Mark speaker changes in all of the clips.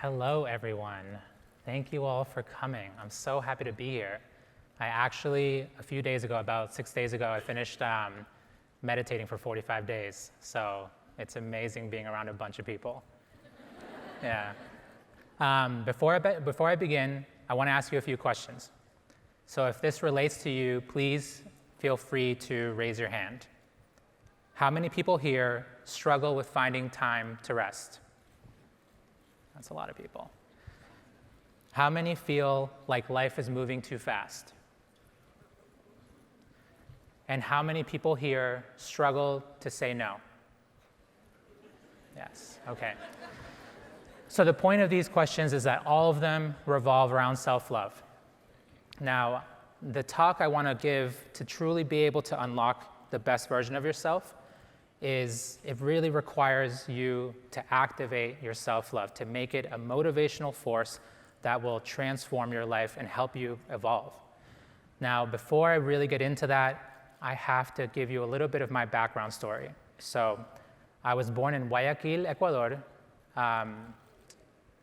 Speaker 1: Hello, everyone. Thank you all for coming. I'm so happy to be here. I actually, a few days ago, about 6 days ago, I finished meditating for 45 days. So it's amazing being around a bunch of people. Yeah. Before I begin, I want to ask you a few questions. So if this relates to you, please feel free to raise your hand. How many people here struggle with finding time to rest? That's a lot of people. How many feel like life is moving too fast? And how many people here struggle to say no? Yes, okay. So the point of these questions is that all of them revolve around self-love. Now, the talk I want to give to truly be able to unlock the best version of yourself is it really requires you to activate your self-love, to make it a motivational force that will transform your life and help you evolve. Now, before I really get into that, I have to give you a little bit of my background story. So I was born in Guayaquil, Ecuador.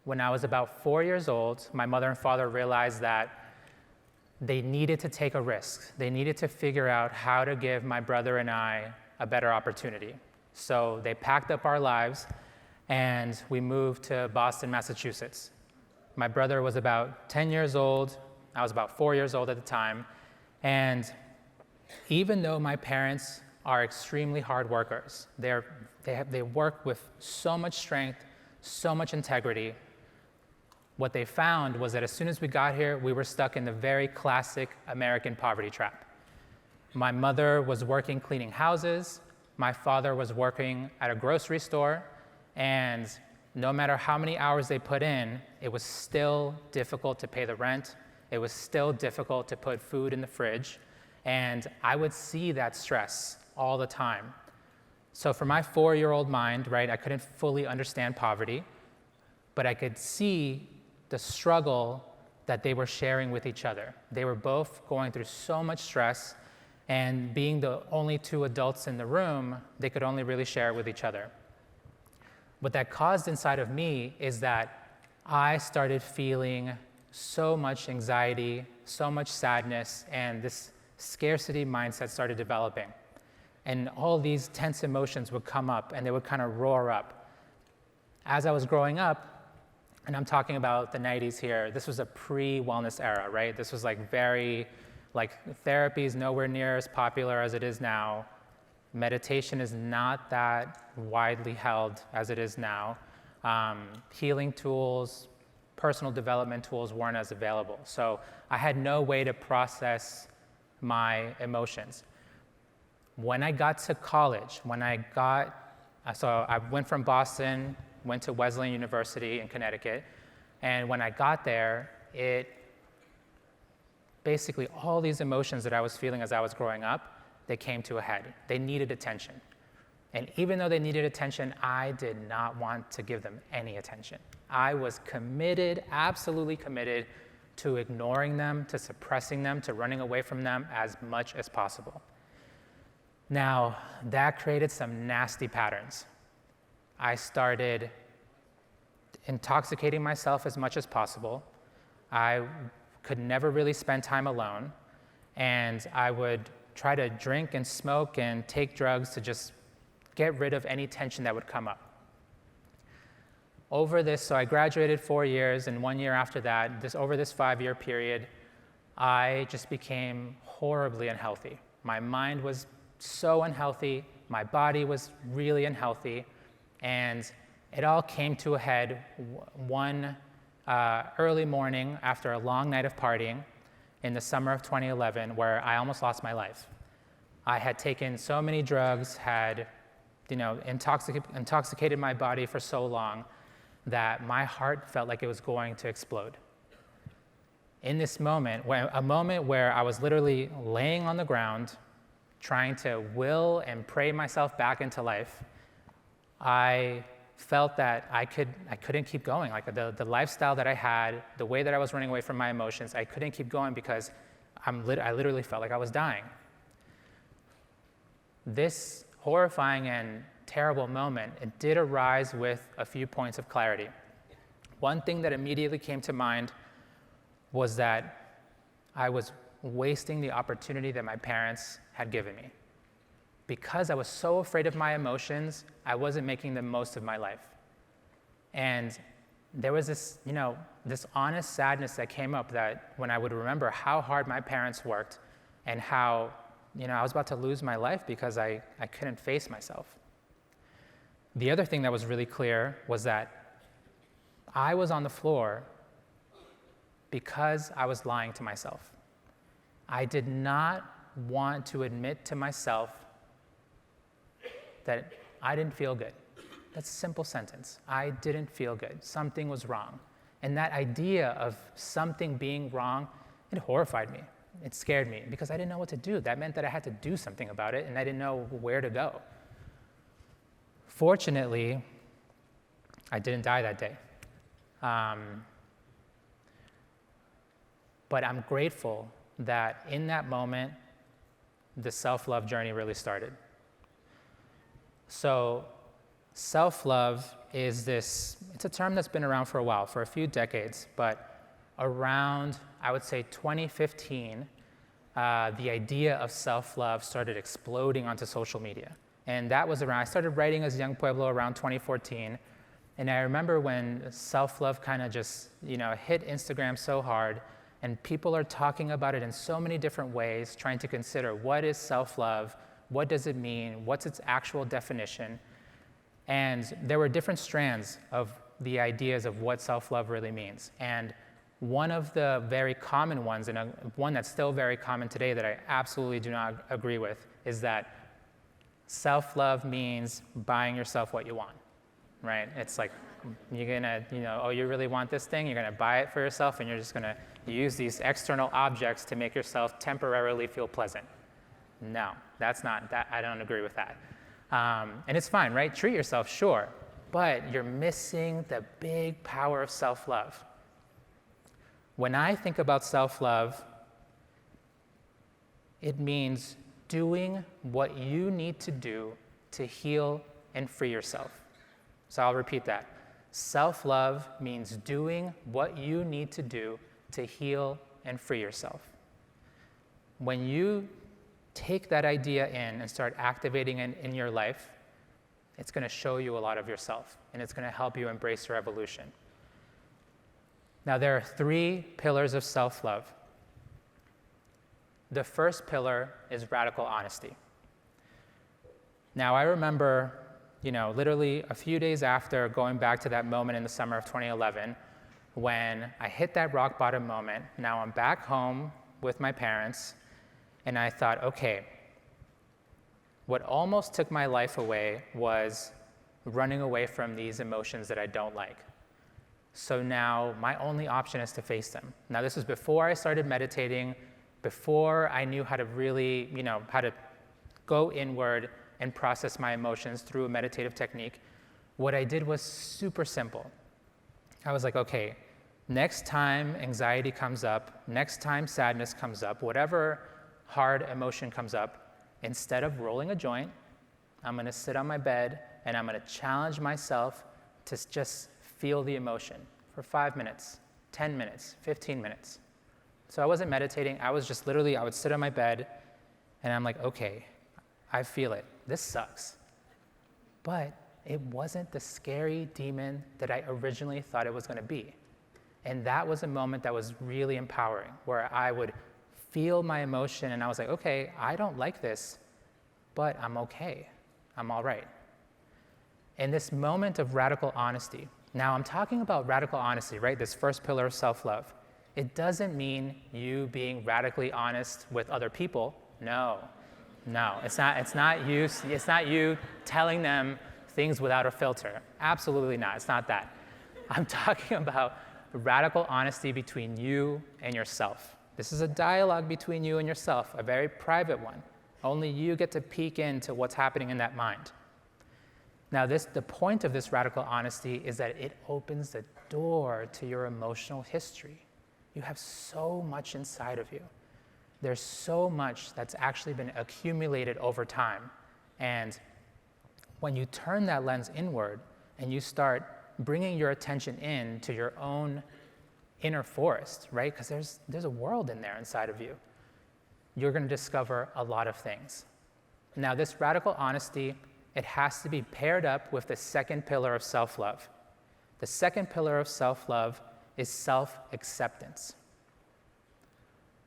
Speaker 1: When I was about 4 years old, my mother and father realized that they needed to take a risk. They needed to figure out how to give my brother and I a better opportunity. So they packed up our lives and we moved to Boston, Massachusetts. My brother was about 10 years old. I was about 4 years old at the time. And even though my parents are extremely hard workers, they work with so much strength, so much integrity, what they found was that as soon as we got here, we were stuck in the very classic American poverty trap. My mother was working cleaning houses. My father was working at a grocery store. And no matter how many hours they put in, it was still difficult to pay the rent. It was still difficult to put food in the fridge. And I would see that stress all the time. So for my 4-year-old mind, right, I couldn't fully understand poverty, but I could see the struggle that they were sharing with each other. They were both going through so much stress, and being the only two adults in the room, they could only really share it with each other. What that caused inside of me is that I started feeling so much anxiety, so much sadness, and this scarcity mindset started developing. And all these tense emotions would come up and they would kind of roar up. As I was growing up, and I'm talking about the 90s here, this was a pre-wellness era, right? This was therapy is nowhere near as popular as it is now. Meditation is not that widely held as it is now. Healing tools, personal development tools weren't as available. So I had no way to process my emotions. When I got to college, so I went from Boston, went to Wesleyan University in Connecticut, and when I got there, basically all these emotions that I was feeling as I was growing up, they came to a head. They needed attention. And even though they needed attention, I did not want to give them any attention. I was committed, absolutely committed, to ignoring them, to suppressing them, to running away from them as much as possible. Now, that created some nasty patterns. I started intoxicating myself as much as possible. I could never really spend time alone, and I would try to drink and smoke and take drugs to just get rid of any tension that would come up. So I graduated 4 years, and 1 year after that, over this 5-year period, I just became horribly unhealthy. My mind was so unhealthy, my body was really unhealthy, and it all came to a head one early morning after a long night of partying in the summer of 2011, where I almost lost my life. I had taken so many drugs, had intoxicated my body for so long that my heart felt like it was going to explode. In this moment, a moment where I was literally laying on the ground, trying to will and pray myself back into life, I felt that I couldn't keep going. Like the lifestyle that I had, the way that I was running away from my emotions, I couldn't keep going because I literally felt like I was dying. This horrifying and terrible moment, it did arise with a few points of clarity. One thing that immediately came to mind was that I was wasting the opportunity that my parents had given me. Because I was so afraid of my emotions, I wasn't making the most of my life. And there was this, this honest sadness that came up that when I would remember how hard my parents worked and how, I was about to lose my life because I couldn't face myself. The other thing that was really clear was that I was on the floor because I was lying to myself. I did not want to admit to myself that I didn't feel good. That's a simple sentence. I didn't feel good. Something was wrong. And that idea of something being wrong, it horrified me. It scared me because I didn't know what to do. That meant that I had to do something about it, and I didn't know where to go. Fortunately, I didn't die that day. But I'm grateful that in that moment, the self-love journey really started. So self-love is it's a term that's been around for a while, for a few decades, but around, I would say 2015, the idea of self-love started exploding onto social media. And that was I started writing as young Pueblo around 2014, and I remember when self-love kind of just, hit Instagram so hard, and people are talking about it in so many different ways, trying to consider what is self-love, what does it mean, what's its actual definition. And there were different strands of the ideas of what self-love really means. And one of the very common ones, and one that's still very common today that I absolutely do not agree with, is that self-love means buying yourself what you want, right? It's like you're gonna, oh, you really want this thing? You're gonna buy it for yourself, and you're just gonna use these external objects to make yourself temporarily feel pleasant. No, that's not, I don't agree with that. And it's fine, right? Treat yourself, sure, but you're missing the big power of self-love. When I think about self-love, it means doing what you need to do to heal and free yourself. So I'll repeat that. Self-love means doing what you need to do to heal and free yourself. When you take that idea in and start activating it in your life, it's going to show you a lot of yourself, and it's going to help you embrace your evolution. Now, there are 3 pillars of self-love. The first pillar is radical honesty. Now, I remember, literally a few days after going back to that moment in the summer of 2011, when I hit that rock bottom moment. Now I'm back home with my parents, and I thought, okay, what almost took my life away was running away from these emotions that I don't like. So now my only option is to face them. Now this was before I started meditating, before I knew how to really, how to go inward and process my emotions through a meditative technique. What I did was super simple. I was like, okay, next time anxiety comes up, next time sadness comes up, whatever hard emotion comes up, instead of rolling a joint, I'm gonna sit on my bed and I'm gonna challenge myself to just feel the emotion for 5 minutes, 10 minutes, 15 minutes. So I wasn't meditating, I was just literally, I would sit on my bed and I'm like, okay, I feel it, this sucks. But it wasn't the scary demon that I originally thought it was gonna be. And that was a moment that was really empowering, where I would feel my emotion and I was like, okay, I don't like this, but I'm okay, I'm all right. In this moment of radical honesty, now I'm talking about radical honesty, right? This first pillar of self-love. It doesn't mean you being radically honest with other people. No, it's not you telling them things without a filter. Absolutely not, it's not that. I'm talking about radical honesty between you and yourself. This is a dialogue between you and yourself, a very private one. Only you get to peek into what's happening in that mind. Now, the point of this radical honesty is that it opens the door to your emotional history. You have so much inside of you. There's so much that's actually been accumulated over time. And when you turn that lens inward and you start bringing your attention in to your own inner forest, right? Because there's a world in there inside of you. You're going to discover a lot of things. Now, this radical honesty, it has to be paired up with the second pillar of self-love. The second pillar of self-love is self-acceptance.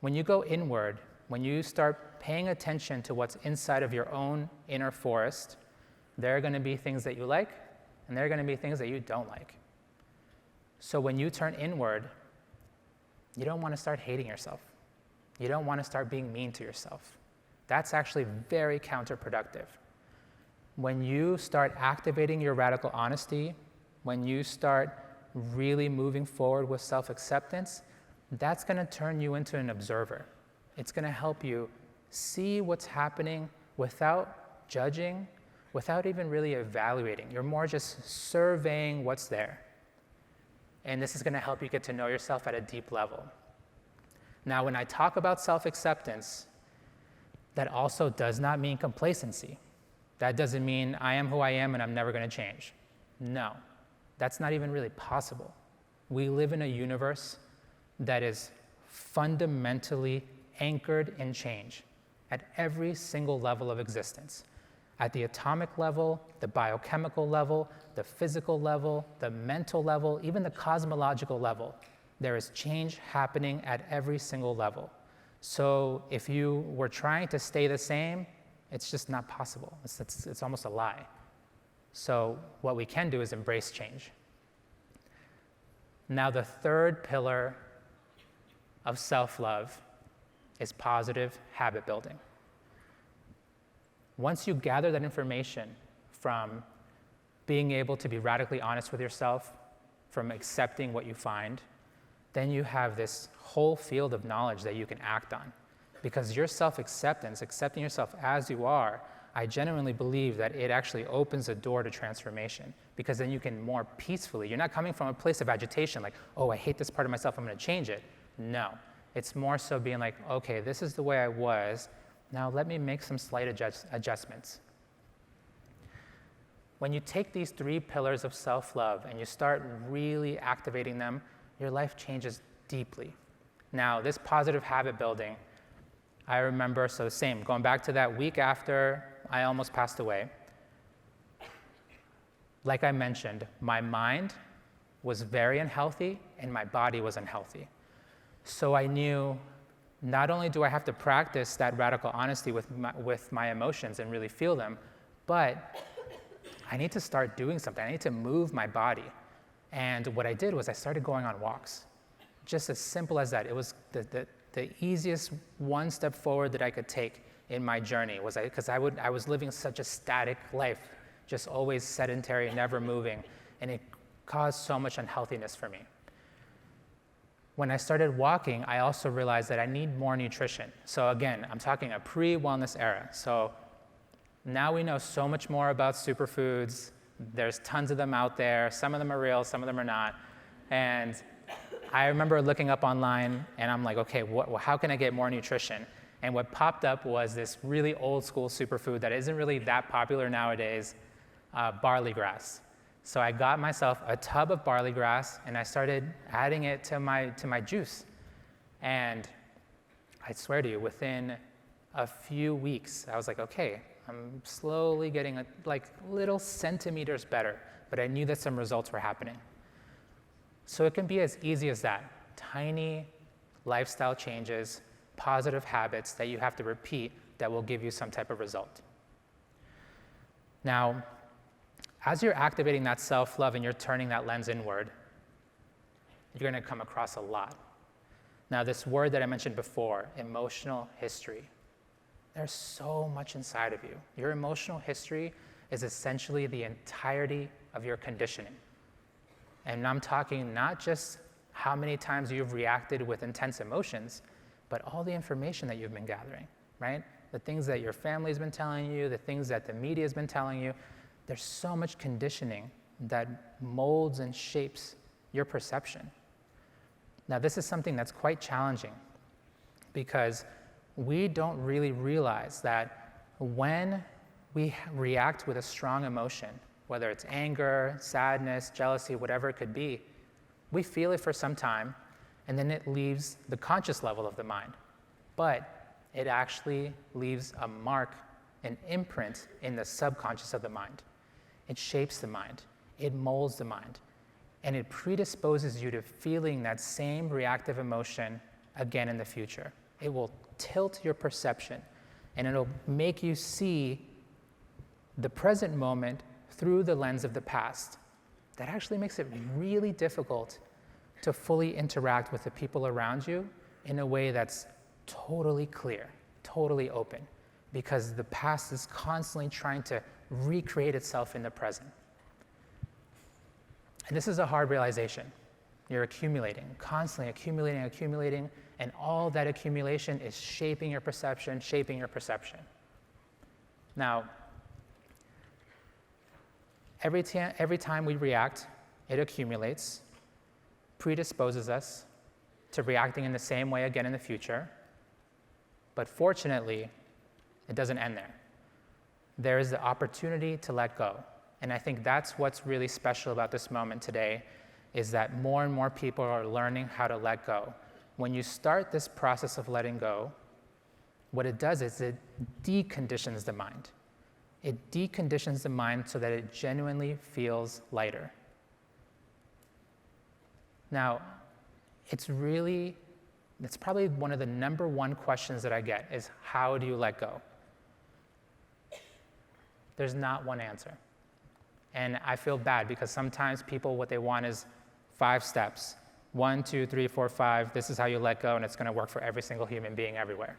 Speaker 1: When you go inward, when you start paying attention to what's inside of your own inner forest, there are going to be things that you like, and there are going to be things that you don't like. So when you turn inward, you don't want to start hating yourself. You don't want to start being mean to yourself. That's actually very counterproductive. When you start activating your radical honesty, when you start really moving forward with self-acceptance, that's going to turn you into an observer. It's going to help you see what's happening without judging, without even really evaluating. You're more just surveying what's there. And this is going to help you get to know yourself at a deep level. Now, when I talk about self-acceptance, that also does not mean complacency. That doesn't mean I am who I am and I'm never going to change. No, that's not even really possible. We live in a universe that is fundamentally anchored in change at every single level of existence. At the atomic level, the biochemical level, the physical level, the mental level, even the cosmological level, there is change happening at every single level. So if you were trying to stay the same, it's just not possible. It's almost a lie. So what we can do is embrace change. Now, the third pillar of self-love is positive habit building. Once you gather that information from being able to be radically honest with yourself, from accepting what you find, then you have this whole field of knowledge that you can act on. Because your self-acceptance, accepting yourself as you are, I genuinely believe that it actually opens a door to transformation, because then you can more peacefully, you're not coming from a place of agitation, like, oh, I hate this part of myself, I'm going to change it. No, it's more so being like, okay, this is the way I was, now let me make some slight adjustments. When you take these three pillars of self-love and you start really activating them, your life changes deeply. Now, this positive habit building, I remember, so same, going back to that week after I almost passed away. Like I mentioned, my mind was very unhealthy and my body was unhealthy. So I knew not only do I have to practice that radical honesty with my emotions and really feel them, but I need to start doing something. I need to move my body. And what I did was I started going on walks. Just as simple as that. It was the easiest one step forward that I could take in my journey, was because I was living such a static life, just always sedentary, never moving, and it caused so much unhealthiness for me. When I started walking, I also realized that I need more nutrition. So again, I'm talking a pre-wellness era. So now we know so much more about superfoods. There's tons of them out there. Some of them are real, some of them are not. And I remember looking up online, and I'm like, okay, how can I get more nutrition? And what popped up was this really old school superfood that isn't really that popular nowadays, barley grass. So I got myself a tub of barley grass, and I started adding it to my juice. And I swear to you, within a few weeks, I was like, okay, I'm slowly getting like little centimeters better, but I knew that some results were happening. So it can be as easy as that. Tiny lifestyle changes, positive habits that you have to repeat that will give you some type of result. Now, as you're activating that self-love and you're turning that lens inward, you're going to come across a lot. Now, this word that I mentioned before, emotional history, there's so much inside of you. Your emotional history is essentially the entirety of your conditioning. And I'm talking not just how many times you've reacted with intense emotions, but all the information that you've been gathering, right? The things that your family's been telling you, the things that the media's been telling you. There's so much conditioning that molds and shapes your perception. Now, this is something that's quite challenging because we don't really realize that when we react with a strong emotion, whether it's anger, sadness, jealousy, whatever it could be, we feel it for some time, and then it leaves the conscious level of the mind. But it actually leaves a mark, an imprint in the subconscious of the mind. It shapes the mind, it molds the mind, and it predisposes you to feeling that same reactive emotion again in the future. It will tilt your perception, and it'll make you see the present moment through the lens of the past. That actually makes it really difficult to fully interact with the people around you in a way that's totally clear, totally open, because the past is constantly trying to recreate itself in the present. And this is a hard realization. You're accumulating, constantly accumulating, and all that accumulation is shaping your perception. Now, every time we react, it accumulates, predisposes us to reacting in the same way again in the future. But fortunately, it doesn't end there. There is the opportunity to let go. And I think that's what's really special about this moment today, is that more and more people are learning how to let go. When you start this process of letting go, what it does is it deconditions the mind. It deconditions the mind so that it genuinely feels lighter. Now, it's probably one of the number one questions that I get is, how do you let go? There's not one answer. And I feel bad because sometimes people, what they want is 5 steps. 1, 2, 3, 4, 5, this is how you let go, and it's going to work for every single human being everywhere.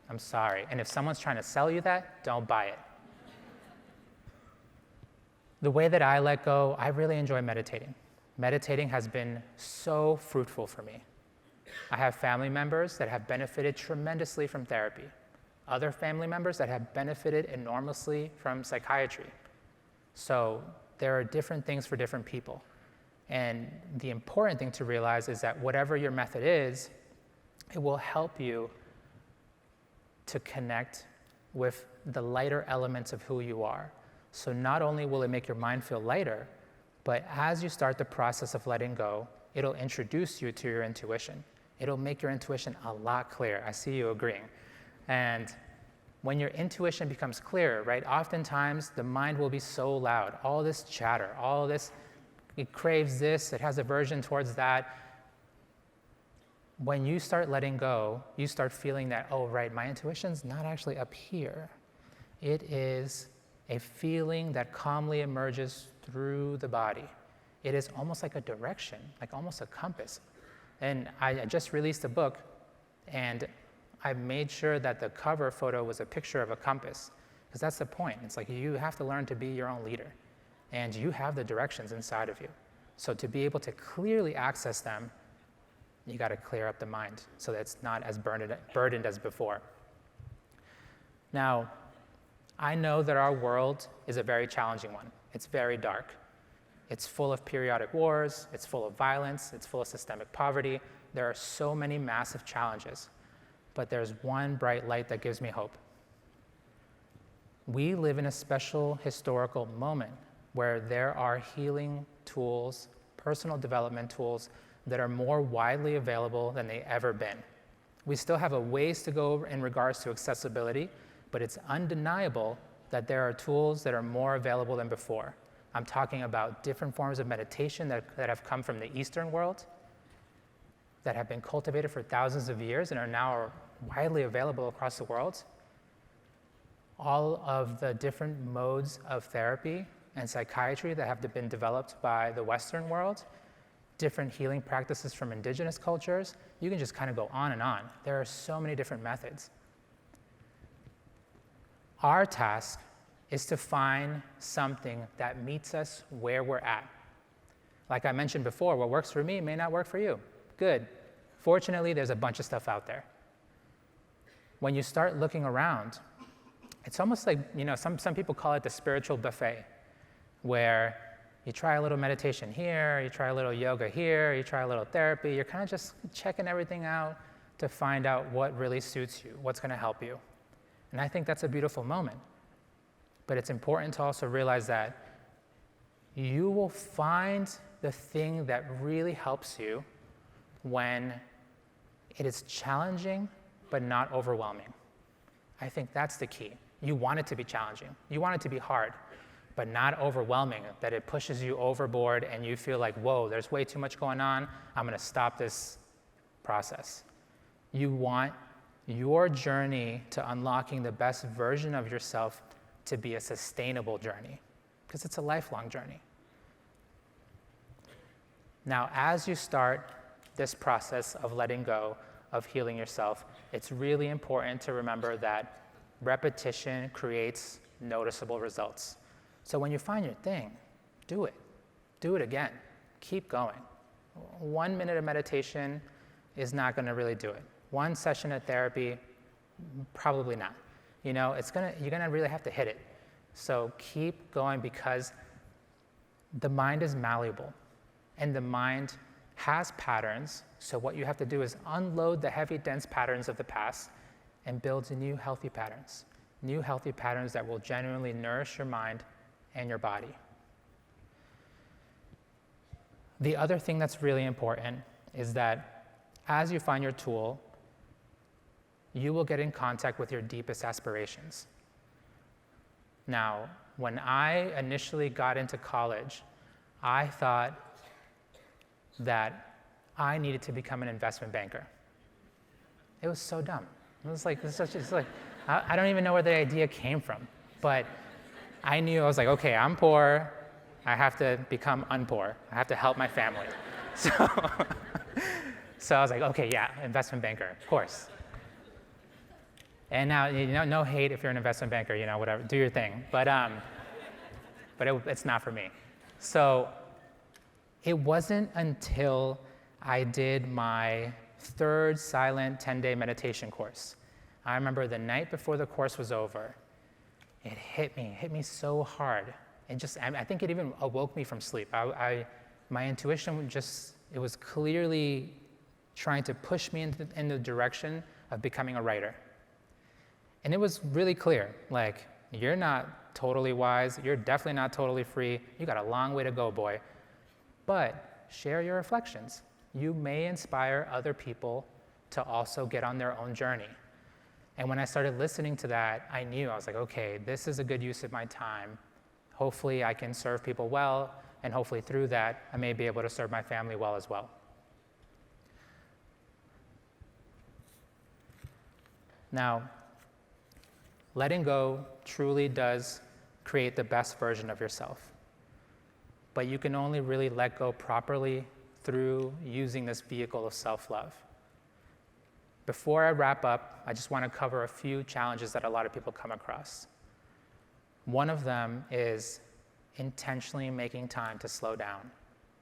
Speaker 1: I'm sorry. And if someone's trying to sell you that, don't buy it. The way that I let go, I really enjoy meditating. Meditating has been so fruitful for me. I have family members that have benefited tremendously from therapy. Other family members that have benefited enormously from psychiatry. So there are different things for different people. And the important thing to realize is that whatever your method is, it will help you to connect with the lighter elements of who you are. So not only will it make your mind feel lighter, but as you start the process of letting go, it'll introduce you to your intuition. It'll make your intuition a lot clearer. I see you agreeing. And when your intuition becomes clearer, right, oftentimes the mind will be so loud, all this chatter, all this, it craves this, it has aversion towards that. When you start letting go, you start feeling that, oh, right, my intuition's not actually up here. It is a feeling that calmly emerges through the body. It is almost like a direction, like almost a compass. And I just released a book, and I made sure that the cover photo was a picture of a compass, because that's the point. It's like you have to learn to be your own leader, and you have the directions inside of you. So to be able to clearly access them, you got to clear up the mind so that it's not as burdened as before. Now, I know that our world is a very challenging one. It's very dark. It's full of periodic wars, it's full of violence, it's full of systemic poverty. There are so many massive challenges, but there's one bright light that gives me hope. We live in a special historical moment where there are healing tools, personal development tools that are more widely available than they ever been. We still have a ways to go in regards to accessibility, but it's undeniable that there are tools that are more available than before. I'm talking about different forms of meditation that have come from the Eastern world, that have been cultivated for thousands of years and are now widely available across the world. All of the different modes of therapy and psychiatry that have been developed by the Western world, different healing practices from indigenous cultures, you can just kind of go on and on. There are so many different methods. Our task is to find something that meets us where we're at. Like I mentioned before, what works for me may not work for you. Good. Fortunately, there's a bunch of stuff out there. When you start looking around, it's almost like, some people call it the spiritual buffet, where you try a little meditation here, you try a little yoga here, you try a little therapy, you're kind of just checking everything out to find out what really suits you, what's going to help you. And I think that's a beautiful moment. But it's important to also realize that You will find the thing that really helps you when it is challenging but not overwhelming. I think that's the key. You want it to be challenging. You want it to be hard, but not overwhelming, that it pushes you overboard and you feel like, whoa, there's way too much going on. I'm going to stop this process. You want your journey to unlocking the best version of yourself to be a sustainable journey, because it's a lifelong journey. Now, as you start this process of letting go, of healing yourself, it's really important to remember that repetition creates noticeable results. So when you find your thing, do it. Do it again. Keep going. 1 minute of meditation is not going to really do it. One session of therapy, probably not. You know, you're going to really have to hit it. So keep going, because the mind is malleable and the mind has patterns. So what you have to do is unload the heavy, dense patterns of the past and build new healthy patterns that will genuinely nourish your mind and your body. The other thing that's really important is that as you find your tool, you will get in contact with your deepest aspirations. Now, when I initially got into college, I thought that I needed to become an investment banker. It was so dumb. It was like, I don't even know where the idea came from. But I knew, I was like, okay, I'm poor. I have to become unpoor. I have to help my family. So I was like, okay, yeah, investment banker, of course. And now, you know, no hate if you're an investment banker, you know, whatever, do your thing. But it's not for me. So it wasn't until I did my third silent 10-day meditation course. I remember the night before the course was over, it hit me so hard. I think it even awoke me from sleep. My intuition it was clearly trying to push me in the direction of becoming a writer. And it was really clear, like, you're not totally wise, you're definitely not totally free, you got a long way to go, boy. But share your reflections. You may inspire other people to also get on their own journey. And when I started listening to that, I was like, okay, this is a good use of my time. Hopefully I can serve people well, and hopefully through that, I may be able to serve my family well as well. Now, letting go truly does create the best version of yourself. But you can only really let go properly through using this vehicle of self-love. Before I wrap up, I just want to cover a few challenges that a lot of people come across. One of them is intentionally making time to slow down.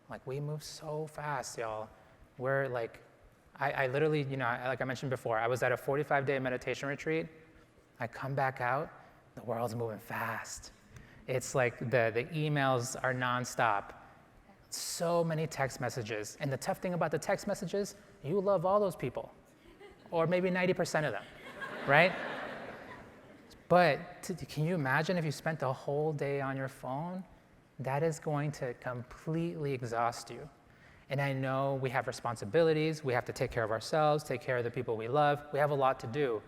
Speaker 1: Like, we move so fast, y'all. We're like, I literally, you know, like I mentioned before, I was at a 45-day meditation retreat. I come back out, the world's moving fast. It's like the emails are nonstop. So many text messages. And the tough thing about the text messages, you love all those people. Or maybe 90% of them, right? But can you imagine if you spent the whole day on your phone? That is going to completely exhaust you. And I know we have responsibilities. We have to take care of ourselves, take care of the people we love. We have a lot to do.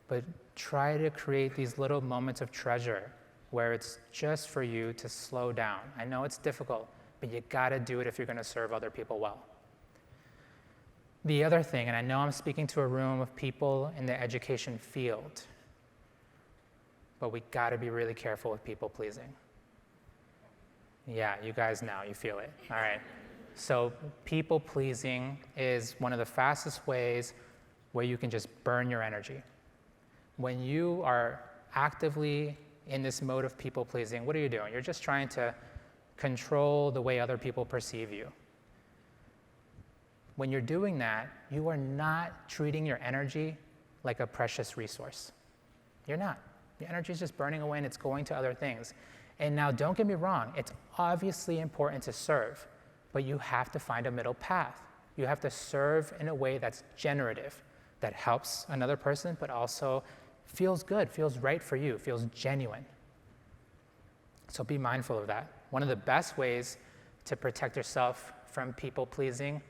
Speaker 1: But try to create these little moments of treasure where it's just for you to slow down. I know it's difficult, but you gotta do it if you're gonna serve other people well. The other thing, and I know I'm speaking to a room of people in the education field, but we gotta be really careful with people pleasing. Yeah, you guys know, you feel it, all right. So people pleasing is one of the fastest ways where you can just burn your energy. When you are actively in this mode of people pleasing, what are you doing? You're just trying to control the way other people perceive you. When you're doing that, you are not treating your energy like a precious resource. You're not. Your energy is just burning away and it's going to other things. And now, don't get me wrong, it's obviously important to serve, but you have to find a middle path. You have to serve in a way that's generative, that helps another person, but also feels good, feels right for you, feels genuine. So be mindful of that. one of the best ways to protect yourself from people pleasing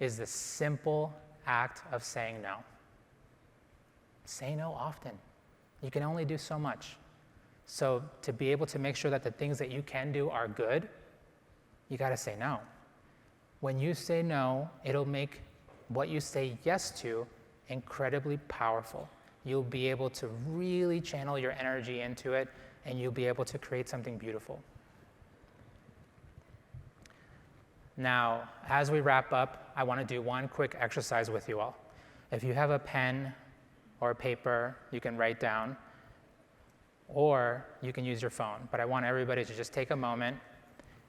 Speaker 1: is the simple act of saying no. Say no often. You can only do so much. So to be able to make sure that the things that you can do are good, you got to say no. When you say no, it'll make what you say yes to incredibly powerful. You'll be able to really channel your energy into it, and you'll be able to create something beautiful. Now, as we wrap up, I want to do one quick exercise with you all. If you have a pen or a paper, you can write down, or you can use your phone. But I want everybody to just take a moment,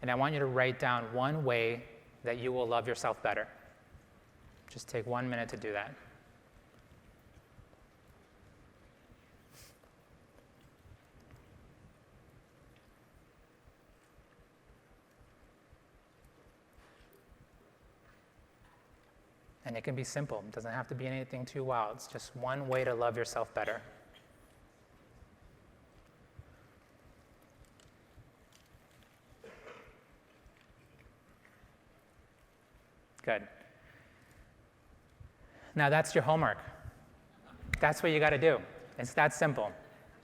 Speaker 1: and I want you to write down one way that you will love yourself better. Just take 1 minute to do that. And it can be simple. It doesn't have to be anything too wild. It's just one way to love yourself better. Good. Now that's your homework. That's what you got to do. It's that simple.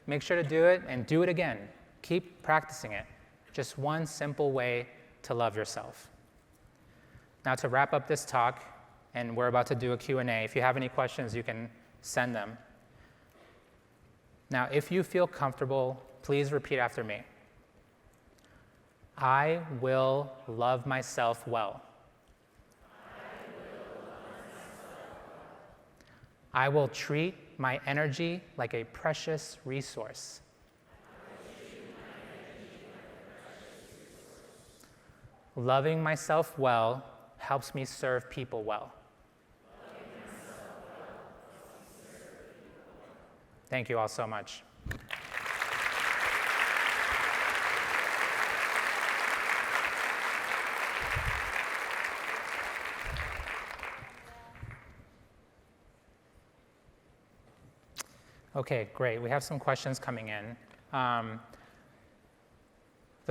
Speaker 1: Make sure to do it and do it again. Keep practicing it. Just one simple way to love yourself. Now to wrap up this talk, and we're about to do a Q&A. If you have any questions, you can send them. Now, if you feel comfortable, please repeat after me. I will love myself well. I will treat my energy like a precious resource. Loving myself well helps me serve people well. Thank you all so much. Okay, great. We have some questions coming in. The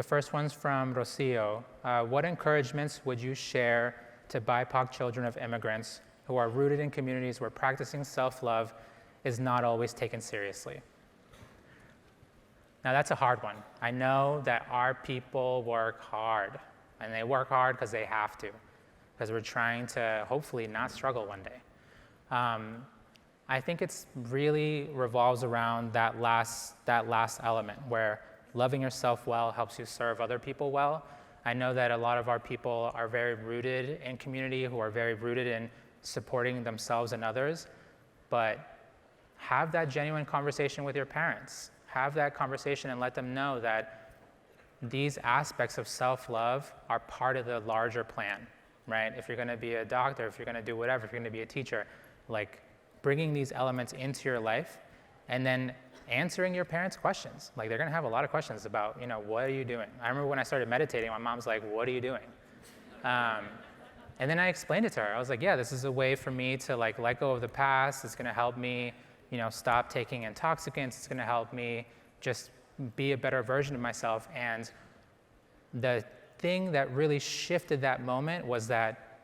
Speaker 1: first one's from Rocio. What encouragements would you share to BIPOC children of immigrants who are rooted in communities where practicing self-love is not always taken seriously? Now that's a hard one. I know that our people work hard, and they work hard because they have to, because we're trying to hopefully not struggle one day. I think it's really revolves around that last element where loving yourself well helps you serve other people well. I know that a lot of our people are very rooted in community, who are very rooted in supporting themselves and others, but have that genuine conversation with your parents. Have that conversation and let them know that these aspects of self-love are part of the larger plan, right? If you're gonna be a doctor, if you're gonna do whatever, if you're gonna be a teacher, like bringing these elements into your life and then answering your parents' questions. Like they're gonna have a lot of questions about, what are you doing? I remember when I started meditating, my mom's like, what are you doing? And then I explained it to her. I was like, yeah, this is a way for me to let go of the past. It's gonna help me stop taking intoxicants. It's gonna help me just be a better version of myself. And the thing that really shifted that moment was that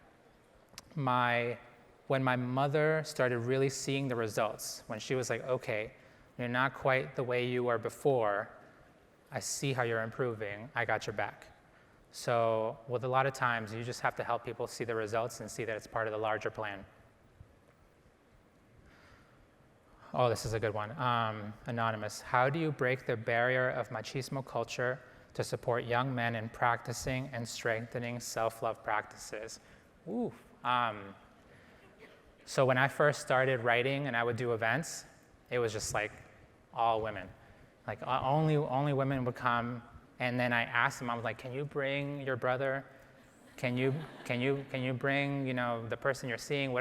Speaker 1: when my mother started really seeing the results, when she was like, okay, you're not quite the way you were before, I see how you're improving, I got your back. So with a lot of times, you just have to help people see the results and see that it's part of the larger plan. Oh, this is a good one. Anonymous, how do you break the barrier of machismo culture to support young men in practicing and strengthening self-love practices? Ooh. So when I first started writing and I would do events, it was just like all women. Like only women would come, and then I asked them, I was like, can you bring your brother? Can you bring, the person you're seeing,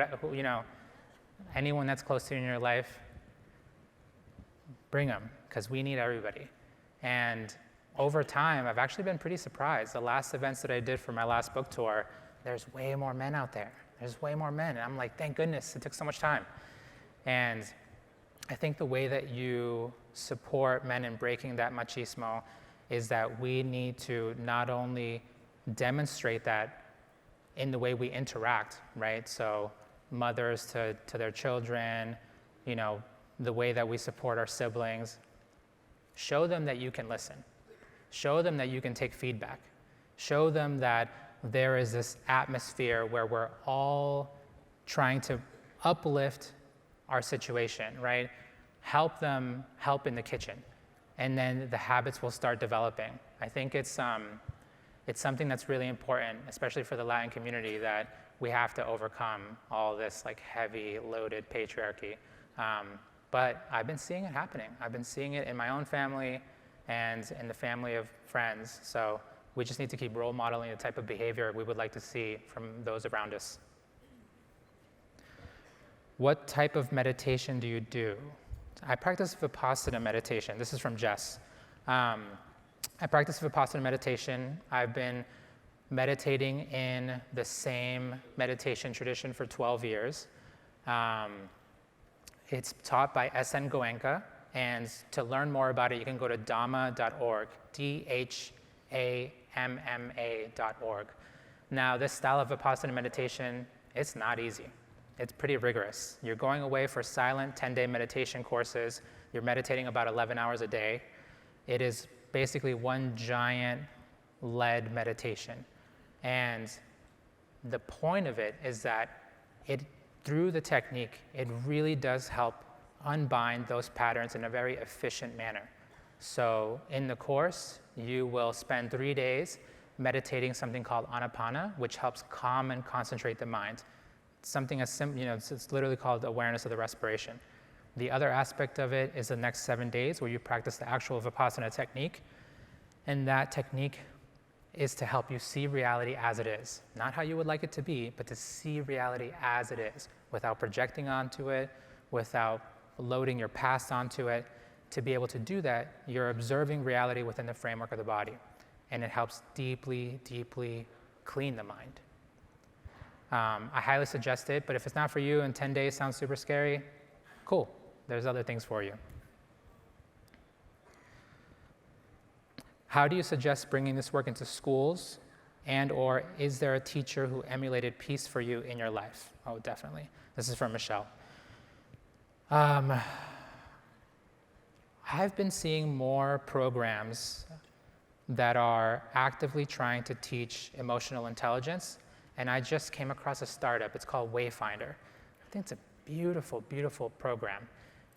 Speaker 1: anyone that's close to you in your life? Bring them, because we need everybody. And over time, I've actually been pretty surprised. The last events that I did for my last book tour, there's way more men out there. There's way more men. And I'm like, thank goodness, it took so much time. And I think the way that you support men in breaking that machismo is that we need to not only demonstrate that in the way we interact, right? So mothers to their children, you know, the way that we support our siblings. Show them that you can listen. Show them that you can take feedback. Show them that there is this atmosphere where we're all trying to uplift our situation, right? Help them help in the kitchen. And then the habits will start developing. I think it's something that's really important, especially for the Latin community, that we have to overcome all this like heavy loaded patriarchy. But I've been seeing it happening. I've been seeing it in my own family and in the family of friends. So we just need to keep role modeling the type of behavior we would like to see from those around us. What type of meditation do you do? I practice Vipassana meditation. This is from Jess. I practice Vipassana meditation. I've been meditating in the same meditation tradition for 12 years. It's taught by S.N. Goenka, and to learn more about it, you can go to dhamma.org, dhamma.org. Now, this style of Vipassana meditation, it's not easy. It's pretty rigorous. You're going away for silent 10-day meditation courses. You're meditating about 11 hours a day. It is basically one giant led meditation. And the point of it is that through the technique, it really does help unbind those patterns in a very efficient manner. So in the course, you will spend 3 days meditating something called Anapana, which helps calm and concentrate the mind. Something as simple, it's literally called awareness of the respiration. The other aspect of it is the next 7 days where you practice the actual Vipassana technique. And that technique is to help you see reality as it is. Not how you would like it to be, but to see reality as it is, without projecting onto it, without loading your past onto it. To be able to do that, you're observing reality within the framework of the body. And it helps deeply, deeply clean the mind. I highly suggest it, but if it's not for you and 10 days sounds super scary, cool. There's other things for you. How do you suggest bringing this work into schools, and/or is there a teacher who emulated peace for you in your life? Oh, definitely. This is from Michelle. I've been seeing more programs that are actively trying to teach emotional intelligence, and I just came across a startup. It's called Wayfinder. I think it's a beautiful, beautiful program.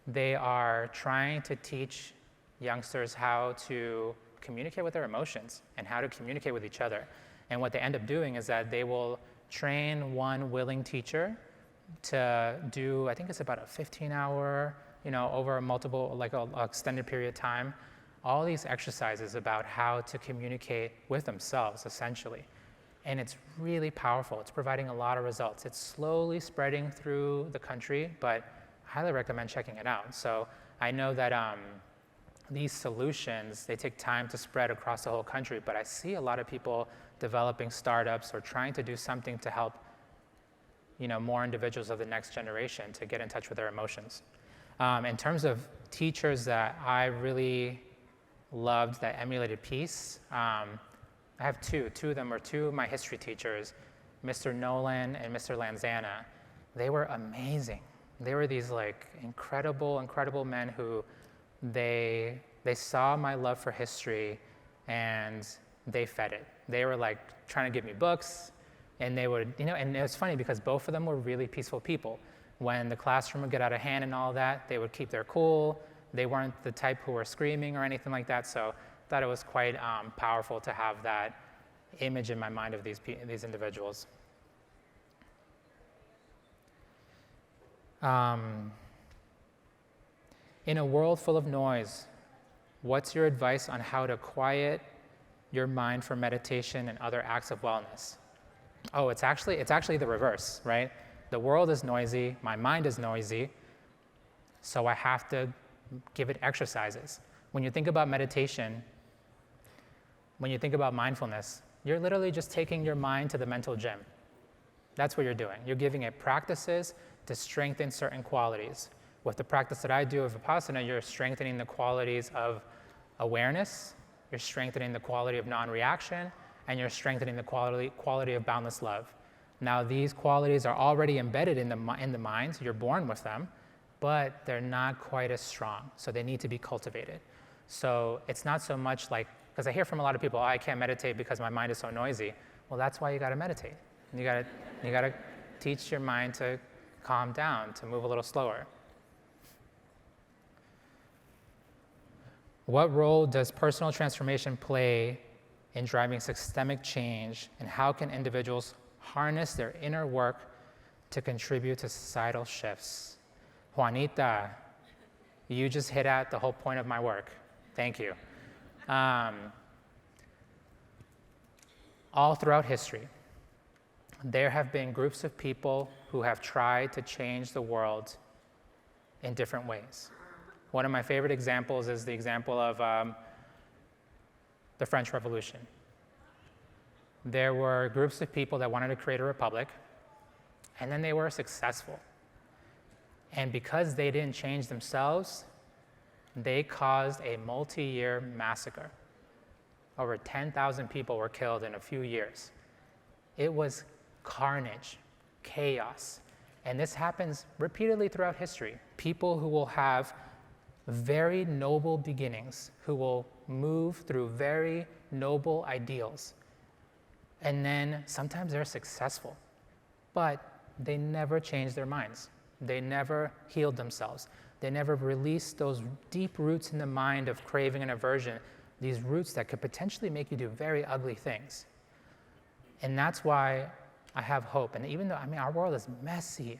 Speaker 1: They are trying to teach youngsters how to communicate with their emotions and how to communicate with each other. And what they end up doing is that they will train one willing teacher to do, I think it's about a 15-hour, over a multiple, like a extended period of time, all these exercises about how to communicate with themselves, essentially. And it's really powerful. It's providing a lot of results. It's slowly spreading through the country, but I highly recommend checking it out. So I know that these solutions, they take time to spread across the whole country, but I see a lot of people developing startups or trying to do something to help more individuals of the next generation to get in touch with their emotions. In terms of teachers that I really loved that emulated peace, I have two. Two of them were two of my history teachers, Mr. Nolan and Mr. Lanzana. They were amazing. They were these incredible, incredible men who they saw my love for history and they fed it. They were trying to give me books, and they would, and it was funny because both of them were really peaceful people. When the classroom would get out of hand and all that, they would keep their cool. They weren't the type who were screaming or anything like that. So I thought it was quite powerful to have that image in my mind of these individuals. In a world full of noise, what's your advice on how to quiet your mind for meditation and other acts of wellness? Oh, it's actually the reverse, right? The world is noisy, my mind is noisy, so I have to give it exercises. When you think about meditation, when you think about mindfulness, you're literally just taking your mind to the mental gym. That's what you're doing. You're giving it practices to strengthen certain qualities. With the practice that I do of Vipassana, you're strengthening the qualities of awareness you're strengthening the quality of non-reaction, and you're strengthening the quality of boundless love. Now, these qualities are already embedded in the mind, you're born with them, but they're not quite as strong, so they need to be cultivated. So it's not so much like, because I hear from a lot of people, oh, I can't meditate because my mind is so noisy. Well, that's why you gotta meditate. You gotta teach your mind to calm down, to move a little slower. What role does personal transformation play in driving systemic change, and how can individuals harness their inner work to contribute to societal shifts? Juanita, you just hit at the whole point of my work. Thank you. All throughout history, there have been groups of people who have tried to change the world in different ways. One of my favorite examples is the example of the French Revolution. There were groups of people that wanted to create a republic, and then they were successful. And because they didn't change themselves, they caused a multi-year massacre. Over 10,000 people were killed in a few years. It was carnage, chaos. And this happens repeatedly throughout history. People who will have very noble beginnings, who will move through very noble ideals. And then sometimes they're successful, but they never changed their minds. They never healed themselves. They never released those deep roots in the mind of craving and aversion, these roots that could potentially make you do very ugly things. And that's why I have hope. And even though, our world is messy,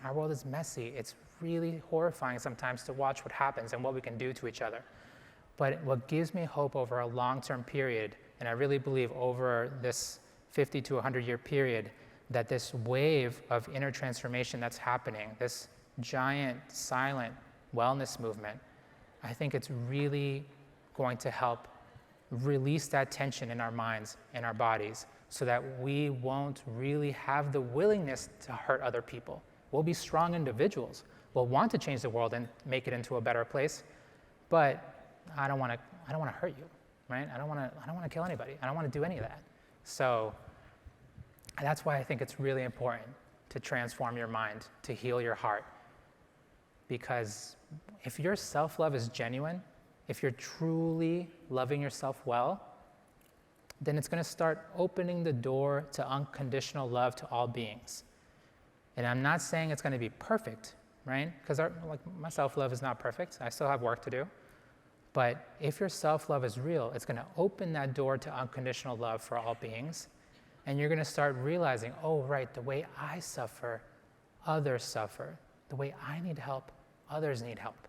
Speaker 1: it's really horrifying sometimes to watch what happens and what we can do to each other. But what gives me hope over a long-term period, and I really believe over this 50 to 100-year period, that this wave of inner transformation that's happening, this giant, silent wellness movement, I think it's really going to help release that tension in our minds and our bodies so that we won't really have the willingness to hurt other people. We'll be strong individuals. We'll want to change the world and make it into a better place, but I don't want to hurt you, right? I don't want to kill anybody. I don't want to do any of that. So that's why I think it's really important to transform your mind, to heal your heart. Because if your self-love is genuine, if you're truly loving yourself well, then it's going to start opening the door to unconditional love to all beings. And I'm not saying it's going to be perfect, right? Because my self-love is not perfect. I still have work to do. But if your self-love is real, it's going to open that door to unconditional love for all beings. And you're going to start realizing, oh, right, the way I suffer, others suffer. The way I need help, others need help.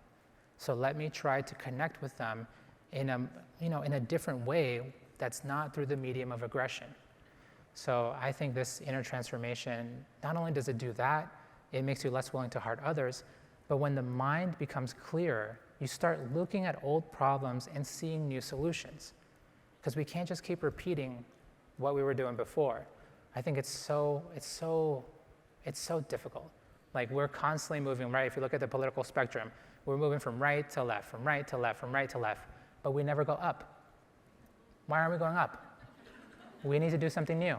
Speaker 1: So let me try to connect with them in a different way that's not through the medium of aggression. So I think this inner transformation, not only does it do that, it makes you less willing to hurt others, but when the mind becomes clearer, you start looking at old problems and seeing new solutions. Because we can't just keep repeating what we were doing before. I think it's so difficult. Like, we're constantly moving, right? If you look at the political spectrum, we're moving from right to left, from right to left, from right to left, but we never go up. Why aren't we going up? We need to do something new.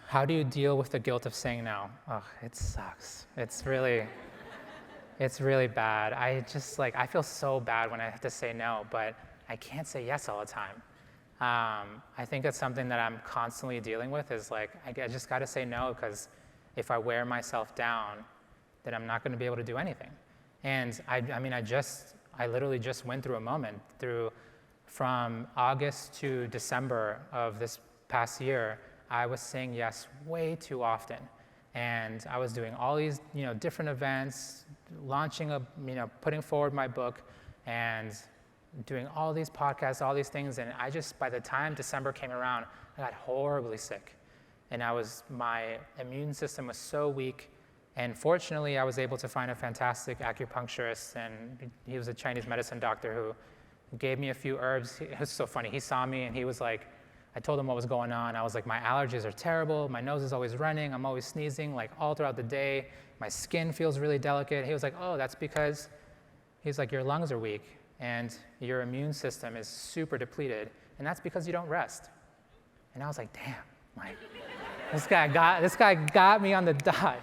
Speaker 1: How do you deal with the guilt of saying no? Oh, it sucks. It's really bad. I feel so bad when I have to say no, but I can't say yes all the time. I think that's something that I'm constantly dealing with is I just got to say no, because if I wear myself down, then I'm not going to be able to do anything. And I literally just went through a moment from August to December of this past year. I was saying yes way too often. And I was doing all these, different events, putting forward my book and doing all these podcasts, all these things. And by the time December came around, I got horribly sick. And my immune system was so weak. And fortunately, I was able to find a fantastic acupuncturist, and he was a Chinese medicine doctor who gave me a few herbs. It was so funny. He saw me and he was like, I told him what was going on. I was like, my allergies are terrible. My nose is always running. I'm always sneezing like all throughout the day. My skin feels really delicate. He was like, oh, that's because, he's like, your lungs are weak and your immune system is super depleted. And that's because you don't rest. And I was like, damn, like, this guy got me on the dot.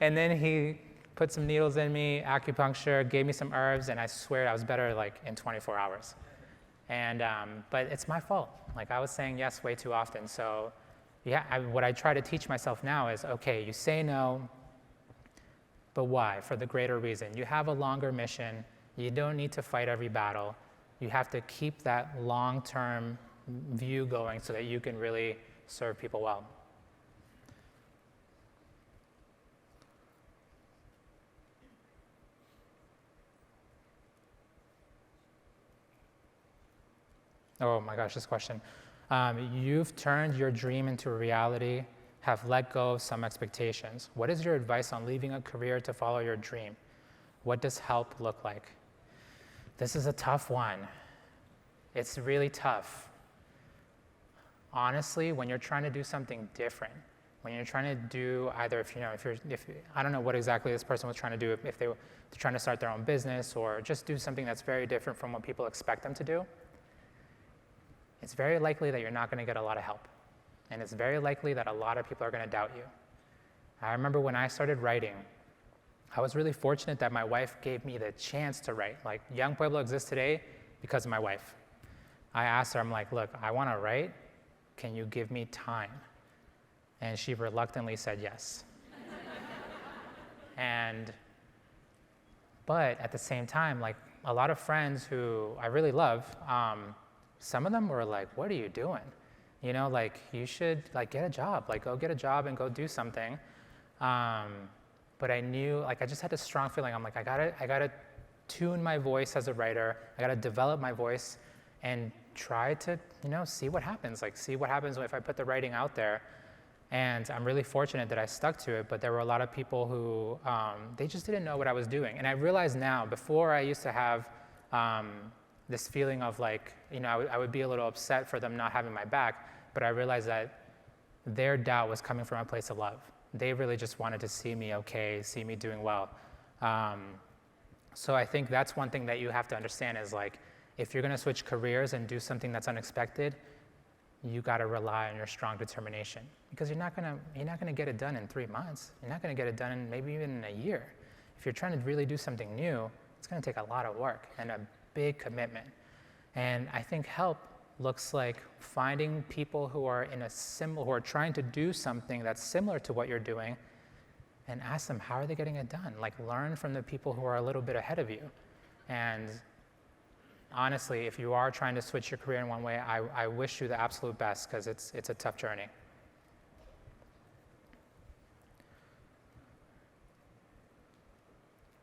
Speaker 1: And then he put some needles in me, acupuncture, gave me some herbs, and I swear I was better like in 24 hours. And, but it's my fault. Like I was saying yes way too often. So yeah, what I try to teach myself now is, okay, you say no, but why? For the greater reason. You have a longer mission. You don't need to fight every battle. You have to keep that long-term view going so that you can really serve people well. Oh my gosh, this question. You've turned your dream into a reality, have let go of some expectations. What is your advice on leaving a career to follow your dream? What does help look like? This is a tough one. It's really tough. Honestly, when you're trying to do something different, when you're trying to do either if I don't know what exactly this person was trying to do, if they're trying to start their own business or just do something that's very different from what people expect them to do, it's very likely that you're not going to get a lot of help. And it's very likely that a lot of people are going to doubt you. I remember when I started writing, I was really fortunate that my wife gave me the chance to write. Like, Young Pueblo exists today because of my wife. I asked her, I'm like, look, I want to write. Can you give me time? And she reluctantly said yes. But at the same time, like a lot of friends who I really love, some of them were like, what are you doing? You know, like, you should like get a job, like go get a job and go do something. But I knew, like, I just had a strong feeling. I'm like, I gotta tune my voice as a writer. I gotta develop my voice and try to, see what happens. Like, see what happens if I put the writing out there. And I'm really fortunate that I stuck to it, but there were a lot of people who, they just didn't know what I was doing. And I realize now, before I used to have this feeling of like, I would be a little upset for them not having my back, but I realized that their doubt was coming from a place of love. They really just wanted to see me okay, see me doing well. So I think that's one thing that you have to understand is like, if you're gonna switch careers and do something that's unexpected, you gotta rely on your strong determination because you're not gonna get it done in 3 months. You're not gonna get it done in maybe even in a year. If you're trying to really do something new, it's gonna take a lot of work and a big commitment. And I think help looks like finding people who are who are trying to do something that's similar to what you're doing and ask them, how are they getting it done? Like, learn from the people who are a little bit ahead of you. And honestly, if you are trying to switch your career in one way, I wish you the absolute best because it's a tough journey.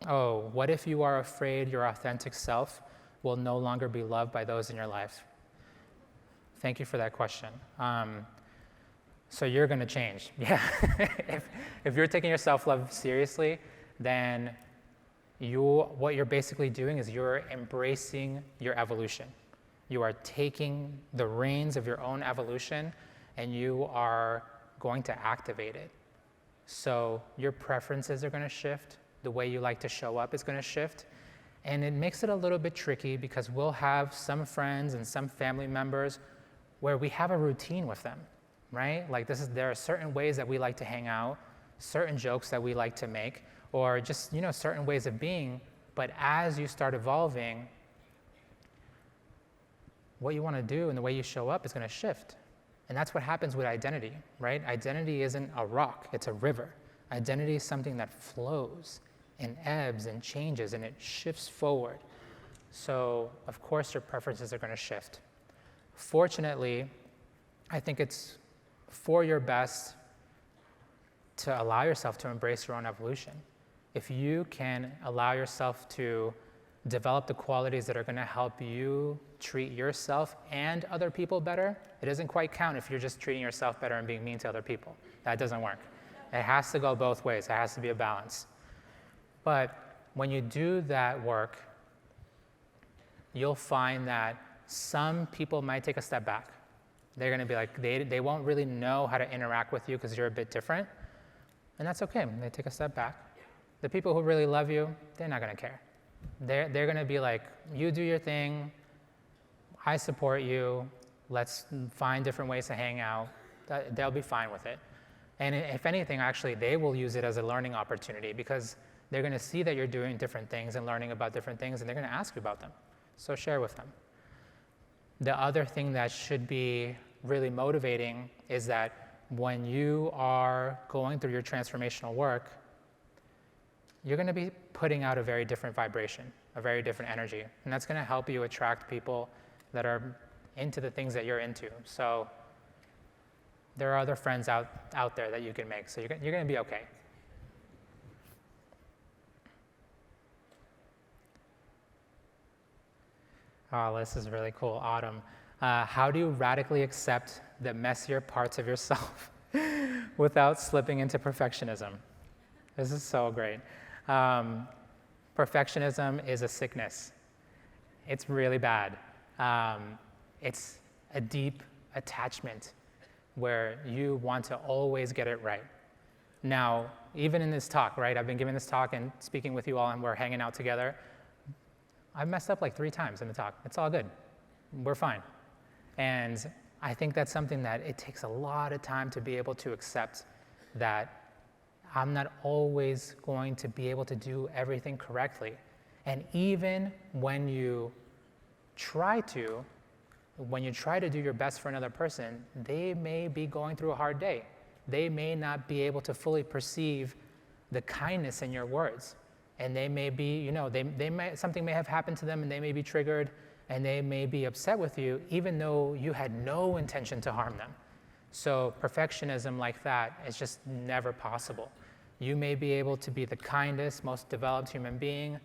Speaker 1: Oh, what if you are afraid your authentic self will no longer be loved by those in your life? Thank you for that question. So you're going to change. Yeah. if you're taking your self-love seriously, then what you're basically doing is you're embracing your evolution. You are taking the reins of your own evolution and you are going to activate it. So your preferences are going to shift. The way you like to show up is going to shift. And it makes it a little bit tricky because we'll have some friends and some family members where we have a routine with them, right? Like there are certain ways that we like to hang out, certain jokes that we like to make, or just, certain ways of being. But as you start evolving, what you want to do and the way you show up is going to shift. And that's what happens with identity, right? Identity isn't a rock, it's a river. Identity is something that flows and ebbs and changes and it shifts forward. So of course your preferences are going to shift. Fortunately, I think it's for your best to allow yourself to embrace your own evolution. If you can allow yourself to develop the qualities that are going to help you treat yourself and other people better, it doesn't quite count if you're just treating yourself better and being mean to other people. That doesn't work. It has to go both ways. It has to be a balance. But when you do that work, you'll find that some people might take a step back. They're going to be like, they won't really know how to interact with you because you're a bit different. And that's okay. They take a step back. The people who really love you, they're not going to care. They're going to be like, you do your thing. I support you. Let's find different ways to hang out. They'll be fine with it. And if anything, actually, they will use it as a learning opportunity because they're going to see that you're doing different things and learning about different things, and they're going to ask you about them. So share with them. The other thing that should be really motivating is that when you are going through your transformational work, you're going to be putting out a very different vibration, a very different energy. And that's going to help you attract people that are into the things that you're into. So there are other friends out there that you can make. So you're going to be okay. Oh, this is really cool. Autumn. How do you radically accept the messier parts of yourself without slipping into perfectionism? This is so great. Perfectionism is a sickness. It's really bad. It's a deep attachment where you want to always get it right. Now, even in this talk, right? I've been giving this talk and speaking with you all, and we're hanging out together. I've messed up like 3 times in the talk. It's all good. We're fine. And I think that's something that it takes a lot of time to be able to accept that I'm not always going to be able to do everything correctly. And even when you try to do your best for another person, they may be going through a hard day. They may not be able to fully perceive the kindness in your words. And they may be, something may have happened to them and they may be triggered and they may be upset with you even though you had no intention to harm them. So perfectionism like that is just never possible. You may be able to be the kindest, most developed human being,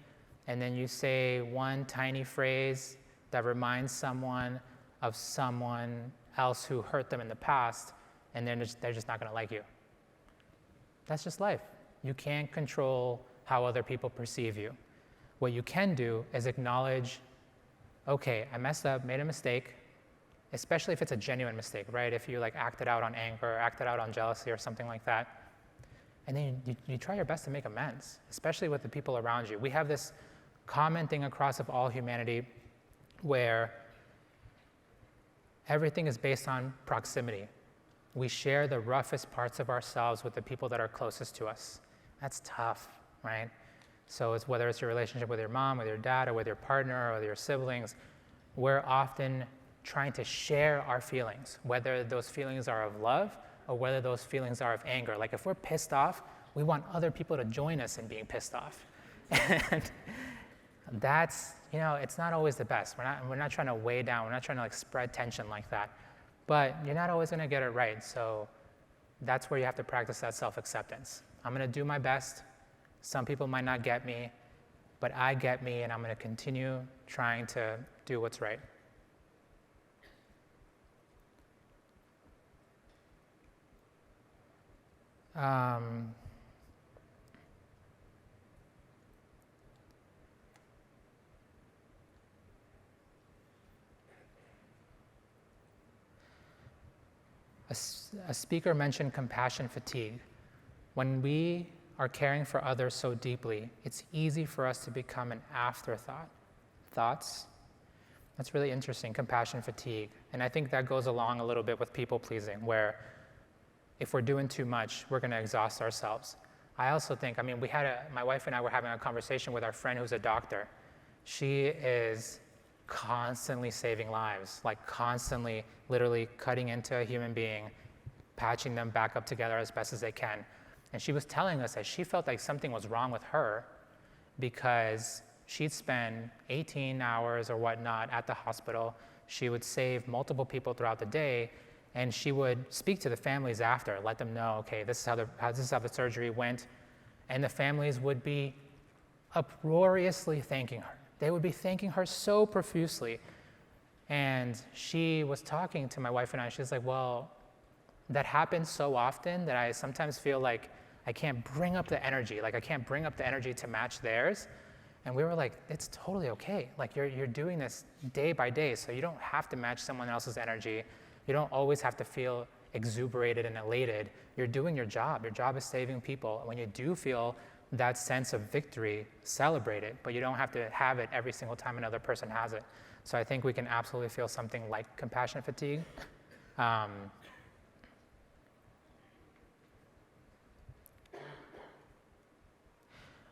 Speaker 1: and then you say one tiny phrase that reminds someone of someone else who hurt them in the past, and then they're just not going to like you. That's just life. You can't control how other people perceive you. What you can do is acknowledge, okay, I messed up, made a mistake, especially if it's a genuine mistake, right? If you acted out on anger, or acted out on jealousy or something like that. And then you try your best to make amends, especially with the people around you. We have this common thing across of all humanity where everything is based on proximity. We share the roughest parts of ourselves with the people that are closest to us. That's tough, right? So whether it's your relationship with your mom, with your dad, or with your partner, or with your siblings, we're often trying to share our feelings, whether those feelings are of love or whether those feelings are of anger. Like if we're pissed off, we want other people to join us in being pissed off. And that's, it's not always the best. We're not trying to weigh down. We're not trying to spread tension like that. But you're not always going to get it right. So that's where you have to practice that self-acceptance. I'm going to do my best. Some people might not get me, but I get me, and I'm going to continue trying to do what's right. A speaker mentioned compassion fatigue. When we are caring for others so deeply, it's easy for us to become an afterthought. Thoughts? That's really interesting, compassion fatigue. And I think that goes along a little bit with people pleasing, where if we're doing too much, we're going to exhaust ourselves. I also think, my wife and I were having a conversation with our friend who's a doctor. She is constantly saving lives, constantly, literally cutting into a human being, patching them back up together as best as they can. And she was telling us that she felt like something was wrong with her because she'd spend 18 hours or whatnot at the hospital. She would save multiple people throughout the day, and she would speak to the families after, let them know, okay, this is how the surgery went. And the families would be uproariously thanking her. They would be thanking her so profusely. And she was talking to my wife and I. She's like, well, that happens so often that I sometimes feel like I can't bring up the energy. I can't bring up the energy to match theirs. And we were like, it's totally okay. You're doing this day by day, so you don't have to match someone else's energy. You don't always have to feel exuberated and elated. You're doing your job. Your job is saving people. And when you do feel that sense of victory, celebrate it, but you don't have to have it every single time another person has it. So I think we can absolutely feel something like compassion fatigue.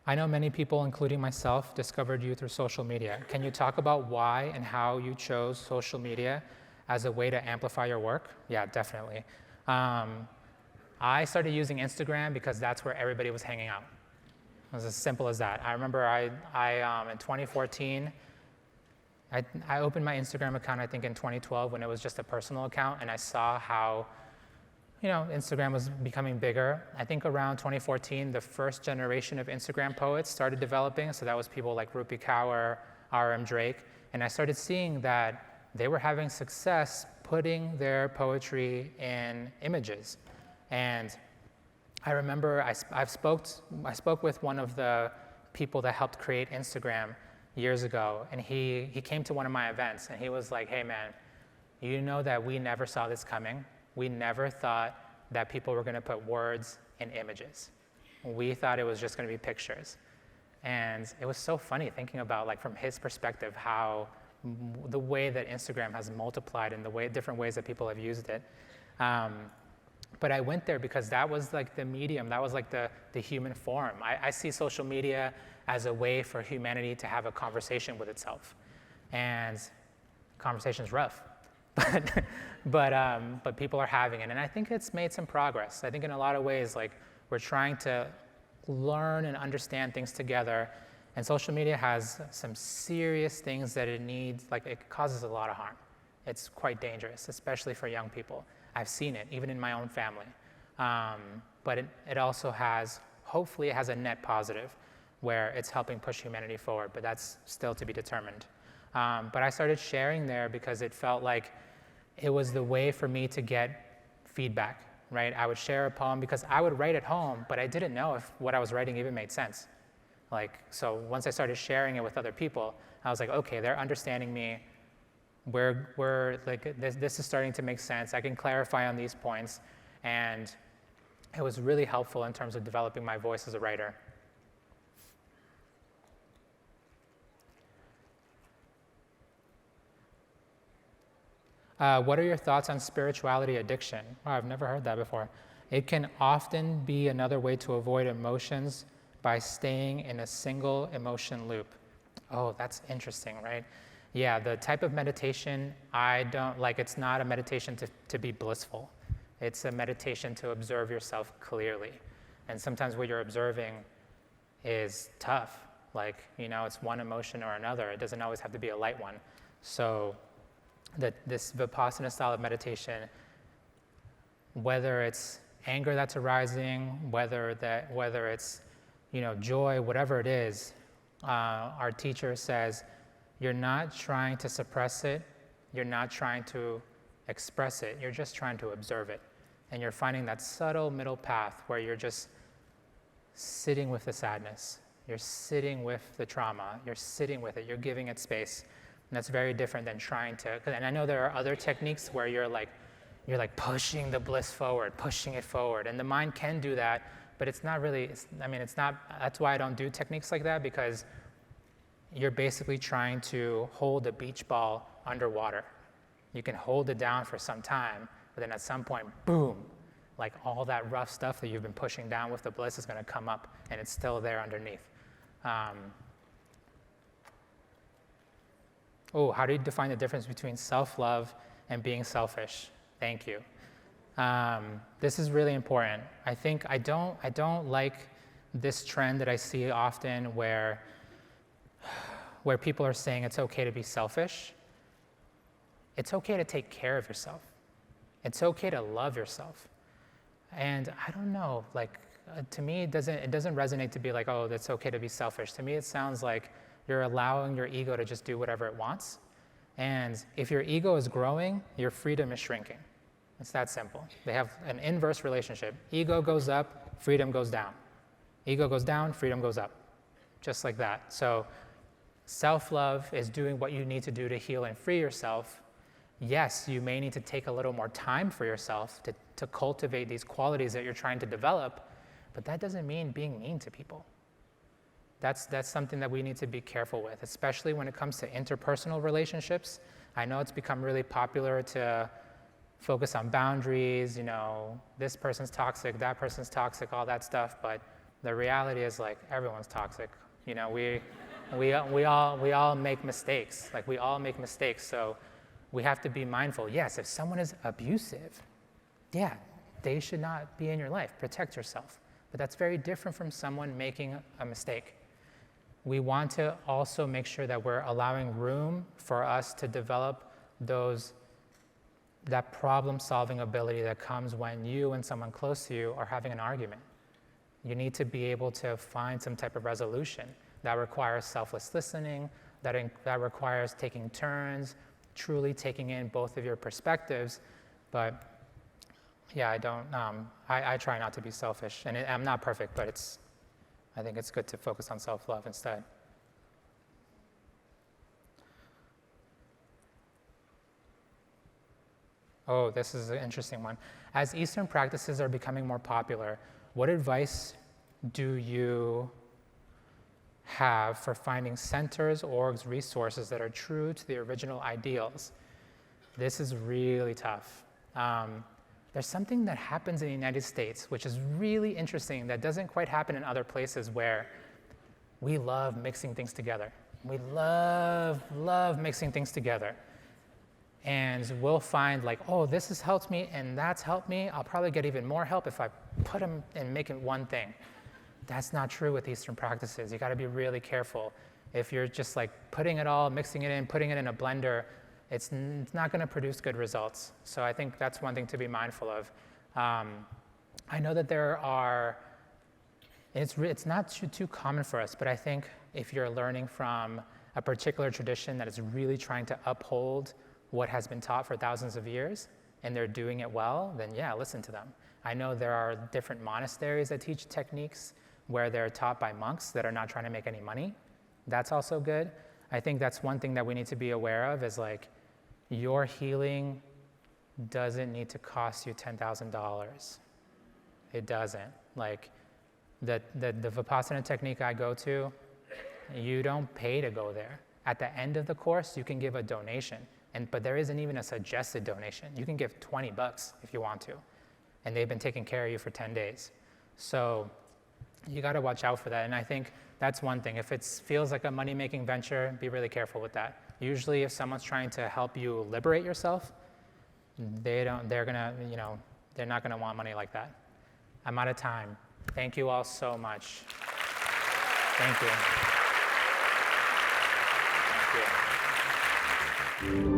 Speaker 1: I know many people, including myself, discovered you through social media. Can you talk about why and how you chose social media as a way to amplify your work? Yeah, definitely. I started using Instagram because that's where everybody was hanging out. It was as simple as that. I remember in 2014, I opened my Instagram account, I think in 2012, when it was just a personal account, and I saw how Instagram was becoming bigger. I think around 2014, the first generation of Instagram poets started developing. So that was people like Rupi Kaur, R.M. Drake. And I started seeing that they were having success putting their poetry in images. And I remember I spoke with one of the people that helped create Instagram years ago. And he came to one of my events and he was like, hey man, you know that we never saw this coming. We never thought that people were going to put words in images. We thought it was just going to be pictures. And it was so funny thinking about, like, from his perspective, how the way that Instagram has multiplied and the different ways that people have used it. But I went there because that was like the medium, that was like the human form. I see social media as a way for humanity to have a conversation with itself. And conversation's rough. But people are having it, and I think it's made some progress. I think in a lot of ways, like, we're trying to learn and understand things together, and social media has some serious things that it needs, like it causes a lot of harm. It's quite dangerous, especially for young people. I've seen it, even in my own family. But it also has, hopefully it has a net positive, where it's helping push humanity forward, but that's still to be determined. But I started sharing there because it felt like it was the way for me to get feedback, right? I would share a poem because I would write at home, but I didn't know if what I was writing even made sense. So once I started sharing it with other people, I was like, okay, they're understanding me. We're like, this is starting to make sense. I can clarify on these points. And it was really helpful in terms of developing my voice as a writer. What are your thoughts on spirituality addiction? Wow, I've never heard that before. It can often be another way to avoid emotions by staying in a single emotion loop. Oh, that's interesting, right? Yeah, the type of meditation I don't like, it's not a meditation to be blissful. It's a meditation to observe yourself clearly. And sometimes what you're observing is tough. Like, it's one emotion or another. It doesn't always have to be a light one. So this Vipassana style of meditation, whether it's anger that's arising, whether it's joy, whatever it is, our teacher says, you're not trying to suppress it, you're not trying to express it, you're just trying to observe it. And you're finding that subtle middle path where you're just sitting with the sadness, you're sitting with the trauma, you're sitting with it, you're giving it space. And that's very different than trying to, and I know there are other techniques where you're like pushing the bliss forward, pushing it forward. And the mind can do that, but it's not really, that's why I don't do techniques like that, because you're basically trying to hold a beach ball underwater. You can hold it down for some time, but then at some point, boom, like all that rough stuff that you've been pushing down with the bliss is gonna come up, and it's still there underneath. How do you define the difference between self-love and being selfish? Thank you. This is really important. I think I don't like this trend that I see often where people are saying it's okay to be selfish. It's okay to take care of yourself. It's okay to love yourself. And I don't know, to me, it doesn't resonate to be like, oh, it's okay to be selfish. To me, it sounds like you're allowing your ego to just do whatever it wants. And if your ego is growing, your freedom is shrinking. It's that simple. They have an inverse relationship. Ego goes up, freedom goes down. Ego goes down, freedom goes up. Just like that. So self-love is doing what you need to do to heal and free yourself. yes, you may need to take a little more time for yourself to cultivate these qualities that you're trying to develop, but that doesn't mean being mean to people. That's something that we need to be careful with, especially when it comes to interpersonal relationships. I know it's become really popular to focus on boundaries, this person's toxic, that person's toxic, all that stuff, but the reality is like everyone's toxic. We all make mistakes. Like we all make mistakes, so we have to be mindful. Yes, if someone is abusive, yeah, they should not be in your life. Protect yourself. But that's very different from someone making a mistake. We want to also make sure that we're allowing room for us to develop that problem-solving ability that comes when you and someone close to you are having an argument. You need to be able to find some type of resolution. That requires selfless listening, that requires taking turns, truly taking in both of your perspectives. But yeah, I try not to be selfish. And I'm not perfect, but I think it's good to focus on self-love instead. Oh, this is an interesting one. As Eastern practices are becoming more popular, what advice do you have for finding centers, orgs, resources that are true to the original ideals? This is really tough. There's something that happens in the United States, which is really interesting, that doesn't quite happen in other places, where we love mixing things together. We love mixing things together. And we'll find like, oh, this has helped me and that's helped me. I'll probably get even more help if I put them and make it one thing. That's not true with Eastern practices. You gotta be really careful. If you're just like putting it all, mixing it in, putting it in a blender, it's not gonna produce good results. So I think that's one thing to be mindful of. I know that there are, it's not too common for us, but I think if you're learning from a particular tradition that is really trying to uphold what has been taught for thousands of years, and they're doing it well, then yeah, listen to them. I know there are different monasteries that teach techniques where they're taught by monks that are not trying to make any money. That's also good. I think that's one thing that we need to be aware of, is like, your healing doesn't need to cost you $10,000. It doesn't. Like, the Vipassana technique I go to, you don't pay to go there. At the end of the course, you can give a donation. But there isn't even a suggested donation. You can give $20 if you want to. And they've been taking care of you for 10 days. So you gotta watch out for that. And I think that's one thing. If it feels like a money-making venture, be really careful with that. Usually if someone's trying to help you liberate yourself, they're not gonna want money like that. I'm out of time. Thank you all so much. Thank you. Thank you.